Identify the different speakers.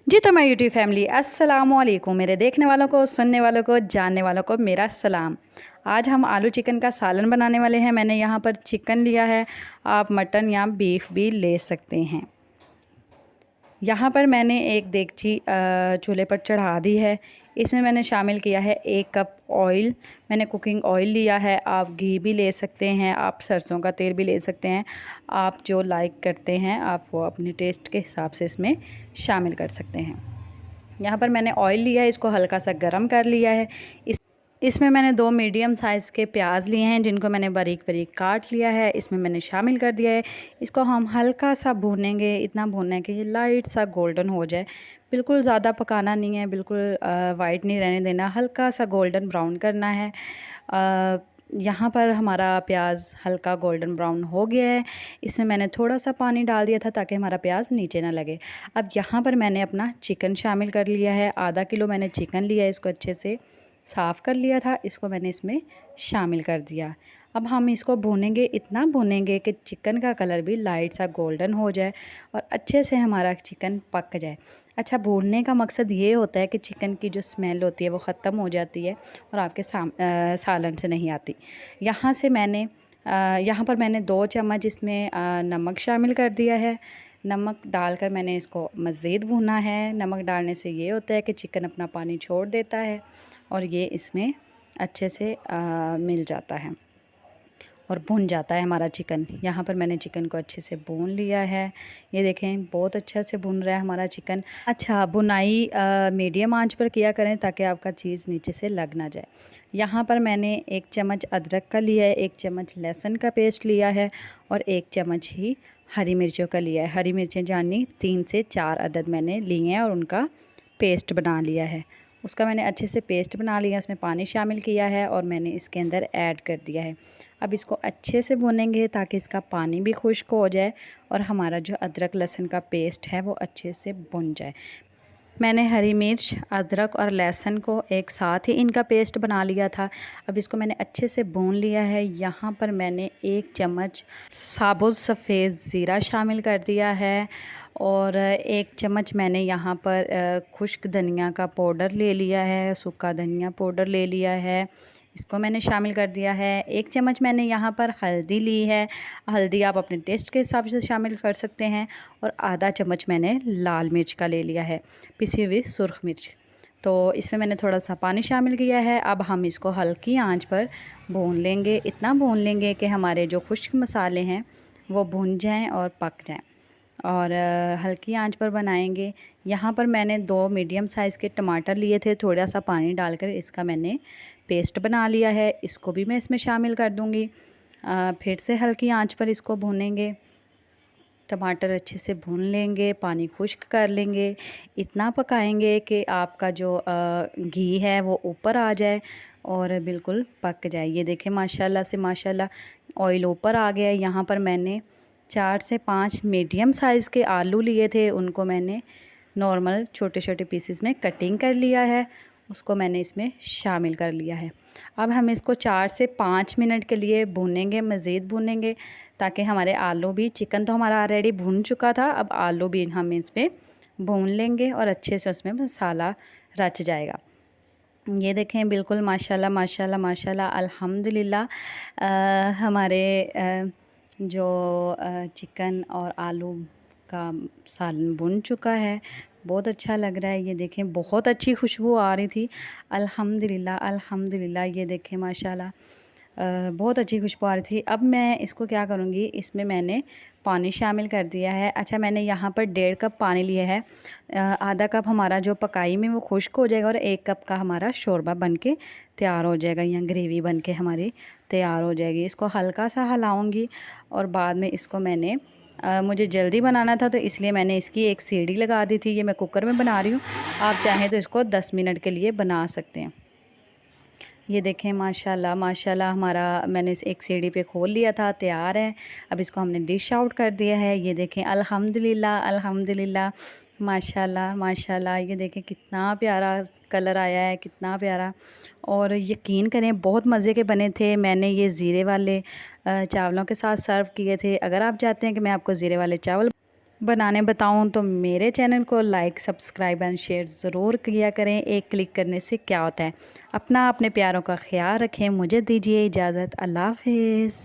Speaker 1: जी तो मैं YouTube family अस्सलाम वालेकुम। मेरे देखने वालों को, सुनने वालों को, जानने वालों को मेरा सलाम। आज हम आलू चिकन का सालन बनाने वाले हैं। मैंने यहाँ पर चिकन लिया है, आप मटन या बीफ भी ले सकते हैं। यहाँ पर मैंने एक देगची चूल्हे पर चढ़ा दी है। इसमें मैंने शामिल किया है 1 कप ऑयल। मैंने कुकिंग ऑयल लिया है, आप घी भी ले सकते हैं, आप सरसों का तेल भी ले सकते हैं। आप जो लाइक करते हैं आप वो अपने टेस्ट के हिसाब से इसमें शामिल कर सकते हैं। यहाँ पर मैंने ऑयल लिया है, इसको हल्का सा गर्म कर लिया है। इसमें मैंने 2 मीडियम साइज़ के प्याज लिए हैं जिनको मैंने बारीक बारीक काट लिया है, इसमें मैंने शामिल कर दिया है। इसको हम हल्का सा भूनेंगे, इतना भूनना है कि ये लाइट सा गोल्डन हो जाए। बिल्कुल ज़्यादा पकाना नहीं है, बिल्कुल वाइट नहीं रहने देना, हल्का सा गोल्डन ब्राउन करना है। यहाँ पर हमारा प्याज हल्का गोल्डन ब्राउन हो गया है। इसमें मैंने थोड़ा सा पानी डाल दिया था ताकि हमारा प्याज नीचे ना लगे। अब यहाँ पर मैंने अपना चिकन शामिल कर लिया है। आधा किलो मैंने चिकन लिया है, इसको अच्छे से साफ़ कर लिया था, इसको मैंने इसमें शामिल कर दिया। अब हम इसको भूनेंगे, इतना भूनेंगे कि चिकन का कलर भी लाइट सा गोल्डन हो जाए और अच्छे से हमारा चिकन पक जाए। अच्छा, भूनने का मकसद ये होता है कि चिकन की जो स्मेल होती है वो ख़त्म हो जाती है और आपके सालन से नहीं आती। यहाँ पर मैंने 2 चम्मच इसमें नमक शामिल कर दिया है। नमक डालकर मैंने इसको मज़ीद भूना है। नमक डालने से ये होता है कि चिकन अपना पानी छोड़ देता है और ये इसमें अच्छे से मिल जाता है और भुन जाता है हमारा चिकन। यहाँ पर मैंने चिकन को अच्छे से भून लिया है। ये देखें बहुत अच्छा से भुन रहा है हमारा चिकन। अच्छा, भुनाई मीडियम आंच पर किया करें ताकि आपका चीज़ नीचे से लग ना जाए। यहाँ पर मैंने 1 चम्मच अदरक का लिया है, 1 चम्मच लहसुन का पेस्ट लिया है और 1 चम्मच ही हरी मिर्चों का लिया है। हरी मिर्चें जानी 3 से 4 अदद मैंने लिए हैं और उनका पेस्ट बना लिया है। उसका मैंने अच्छे से पेस्ट बना लिया, उसमें पानी शामिल किया है और मैंने इसके अंदर ऐड कर दिया है। अब इसको अच्छे से भूनेंगे ताकि इसका पानी भी खुश्क हो जाए और हमारा जो अदरक लहसुन का पेस्ट है वो अच्छे से भुन जाए। मैंने हरी मिर्च, अदरक और लहसुन को एक साथ ही इनका पेस्ट बना लिया था। अब इसको मैंने अच्छे से भून लिया है। यहाँ पर मैंने 1 चम्मच साबुत सफ़ेद ज़ीरा शामिल कर दिया है और 1 चम्मच मैंने यहाँ पर खुश्क धनिया का पाउडर ले लिया है, सूखा धनिया पाउडर ले लिया है, इसको मैंने शामिल कर दिया है। 1 चम्मच मैंने यहाँ पर हल्दी ली है, हल्दी आप अपने टेस्ट के हिसाब से शामिल कर सकते हैं और आधा चम्मच मैंने लाल मिर्च का ले लिया है, पिसी हुई सुर्ख मिर्च। तो इसमें मैंने थोड़ा सा पानी शामिल किया है। अब हम इसको हल्की आंच पर भून लेंगे, इतना भून लेंगे कि हमारे जो खुश्क मसाले हैं वो भुन जाएँ और पक जाएँ और हल्की आंच पर बनाएंगे। यहाँ पर मैंने 2 मीडियम साइज़ के टमाटर लिए थे, थोड़ा सा पानी डालकर इसका मैंने पेस्ट बना लिया है, इसको भी मैं इसमें शामिल कर दूँगी। फिर से हल्की आंच पर इसको भूनेंगे, टमाटर अच्छे से भून लेंगे, पानी खुश्क कर लेंगे, इतना पकाएंगे कि आपका जो घी है वो ऊपर आ जाए और बिल्कुल पक जाए। ये देखें माशाल्लाह से माशाल्लाह ऑयल ऊपर आ गया है। यहाँ पर मैंने 4 से 5 मीडियम साइज़ के आलू लिए थे, उनको मैंने नॉर्मल छोटे छोटे पीसेस में कटिंग कर लिया है, उसको मैंने इसमें शामिल कर लिया है। अब हम इसको 4 से 5 मिनट के लिए भूनेंगे, मज़ीद भूनेंगे ताकि हमारे आलू भी, चिकन तो हमारा ऑलरेडी भून चुका था, अब आलू भी हम इसमें भून लेंगे और अच्छे से उसमें मसाला रच जाएगा। ये देखें बिल्कुल माशाल्लाह माशाल्लाह माशाल्लाह अल्हम्दुलिल्लाह हमारे जो चिकन और आलू का सालन बुन चुका है, बहुत अच्छा लग रहा है। ये देखें बहुत अच्छी खुशबू आ रही थी, अल्हम्दुलिल्लाह अल्हम्दुलिल्लाह। ये देखें माशाल्लाह बहुत अच्छी खुशबू आ रही थी। अब मैं इसको क्या करूँगी, इसमें मैंने पानी शामिल कर दिया है। अच्छा, मैंने यहाँ पर 1.5 कप पानी लिया है। आधा कप हमारा जो पकाई में वो खुश्क हो जाएगा और 1 कप का हमारा शोरबा बन के तैयार हो जाएगा या ग्रेवी बन के हमारी तैयार हो जाएगी। इसको हल्का सा हिलाऊंगी और बाद में इसको मैंने मुझे जल्दी बनाना था तो इसलिए मैंने इसकी एक सीढ़ी लगा दी थी। ये मैं कुकर में बना रही हूँ, आप चाहें तो इसको 10 मिनट के लिए बना सकते हैं। ये देखें माशाल्लाह माशाल्लाह हमारा मैंने एक सीढ़ी पे खोल लिया था, तैयार है। अब इसको हमने डिश आउट कर दिया है। ये देखें अल्हम्दुलिल्लाह अल्हम्दुलिल्लाह माशाल्लाह माशाल्लाह। ये देखें कितना प्यारा कलर आया है, कितना प्यारा। और यकीन करें बहुत मज़े के बने थे। मैंने ये ज़ीरे वाले चावलों के साथ सर्व किए थे। अगर आप चाहते हैं कि मैं आपको ज़ीरे वाले चावल बनाने बताऊं तो मेरे चैनल को लाइक सब्सक्राइब एंड शेयर ज़रूर किया करें। एक क्लिक करने से क्या होता है। अपने प्यारों का ख्याल रखें। मुझे दीजिए इजाज़त। अल्लाह हाफ़िज़।